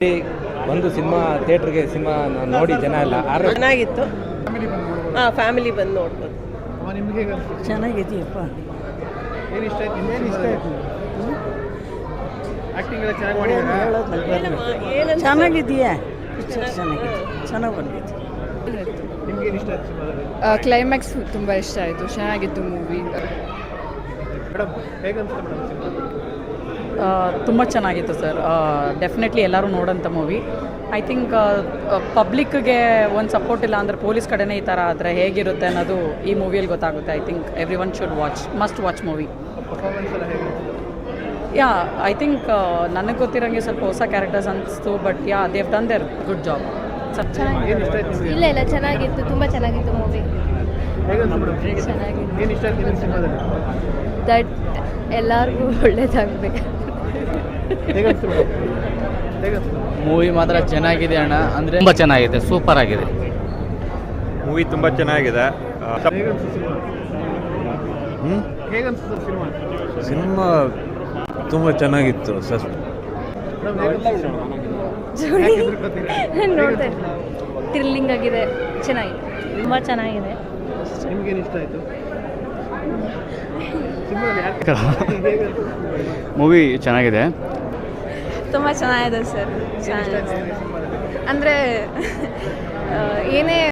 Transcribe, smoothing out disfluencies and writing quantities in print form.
ಒಂದು ಸಿನಿಮಾ ಥಿಯೇಟ್ರಿಗೆ ಸಿನಿಮಾ ನೋಡಿ ಜನ ಎಲ್ಲ ಚೆನ್ನಾಗಿತ್ತು. ಫ್ಯಾಮಿಲಿ ಬಂದು ನೋಡ್ಬೋದು. ನಿಮಗೆ ಚೆನ್ನಾಗಿದೆಯಪ್ಪ. ಏನು ಇಷ್ಟ ಆಯ್ತು? ಆ್ಯಕ್ಟಿಂಗ್ ಎಲ್ಲ ಚೆನ್ನಾಗಿ ಮಾಡಿದ್ದಾರೆ. ಚೆನ್ನಾಗಿದೆಯಾ? ಪಿಕ್ಚರ್ ಚೆನ್ನಾಗಿದೆ, ಚೆನ್ನಾಗಿ ಬಂದಿದೆ. ನಿಮ್ಗೇನು ಇಷ್ಟ ಆಯ್ತು ಸಿನಿಮಾದಲ್ಲಿ? ಕ್ಲೈಮ್ಯಾಕ್ಸ್ ತುಂಬ ಇಷ್ಟ ಆಯಿತು, ಚೆನ್ನಾಗಿತ್ತು ಮೂವಿ. ಮೇಡಮ್ ಹೇಗನ್ಸುತ್ತೆ ಮೇಡಮ್ ಸಿನಿಮಾ? ತುಂಬ ಚೆನ್ನಾಗಿತ್ತು ಸರ್. ಡೆಫಿನೆಟ್ಲಿ ಎಲ್ಲರೂ ನೋಡೋಂಥ ಮೂವಿ. ಐ ಥಿಂಕ್ ಪಬ್ಲಿಕ್ಗೆ ಒಂದು ಸಪೋರ್ಟ್ ಇಲ್ಲ ಅಂದರೆ ಪೊಲೀಸ್ ಕಡೆನೇ ಈ ಥರ ಆದರೆ ಹೇಗಿರುತ್ತೆ ಅನ್ನೋದು ಈ ಮೂವಿಯಲ್ಲಿ ಗೊತ್ತಾಗುತ್ತೆ. I think every one should must watch movie. Performance ಎಲ್ಲ ಹೇಗೆ? ಐ ಥಿಂಕ್ ನನಗೆ ಗೊತ್ತಿರೋಂಗೆ ಸ್ವಲ್ಪ ಹೊಸ ಕ್ಯಾರೆಕ್ಟರ್ಸ್ ಅನಿಸ್ತು. But they've done their good job. ಏನು ಇಷ್ಟ ಆಯ್ತು ನಿಮಗೆ? ಇಲ್ಲ ಚೆನ್ನಾಗಿತ್ತು, ತುಂಬ ಚೆನ್ನಾಗಿತ್ತು ಮೂವಿ. ಹೇಗನ್ಸುತ್ತೆ ಮೇಡಮ್? ಚೆನ್ನಾಗಿತ್ತು. ಏನು ಇಷ್ಟ ಆಯ್ತು ನಿಮಗೆ ಸಿನಿಮಾದಲ್ಲಿ? ದಟ್ ಎಲ್ಲರಿಗೂ ಒಳ್ಳೇದಾಗಬೇಕು. ಹೇಗನ್ಸುತ್ತೆ ಮೇಡಮ್? ಹೇಗನ್ಸುತ್ತೆ? ಮೂವಿ ಮಾತ್ರ ಚೆನ್ನಾಗಿದೆ ಅಣ್ಣ, ಅಂದರೆ ತುಂಬ ಚೆನ್ನಾಗಿದೆ, ಸೂಪರ್ ಆಗಿದೆ ಮೂವಿ. ತುಂಬ ಚೆನ್ನಾಗಿದೆ. ಹೇಗನ್ಸುತ್ತೆ ಸಿನಿಮಾ? ಹೇಗನ್ಸುತ್ತೆ ಸಿನಿಮಾ? ಸಿನಿಮಾ ತುಂಬ ಚೆನ್ನಾಗಿತ್ತು. ಮೇಡಮ್ ಹೇಗನ್ಸುತ್ತೆ ಸಿನಿಮಾ? ಯಾಕೆ ಹೆದರ್ಕೊತೀರಿ? ನೋಡ್ತಾ ಥ್ರಿಲ್ಲಿಂಗ್ ಆಗಿದೆ, ಚೆನ್ನಾಗಿದೆ, ತುಂಬ ಚೆನ್ನಾಗಿದೆ. ನಿಮ್ಗೇನು ಇಷ್ಟ ಆಯಿತು ಸಿನಿಮಾದಲ್ಲಿ? ಯಾಕೆ ಮೂವಿ ಚೆನ್ನಾಗಿದೆ. ತುಂಬ ಚೆನ್ನಾಗಿದೆ ಸರ್. ಏನು ಇಷ್ಟ ಆಯ್ತು ನಿಮಗೆ ಸಿನಿಮಾದಲ್ಲಿ? ಅಂದರೆ ಏನೇ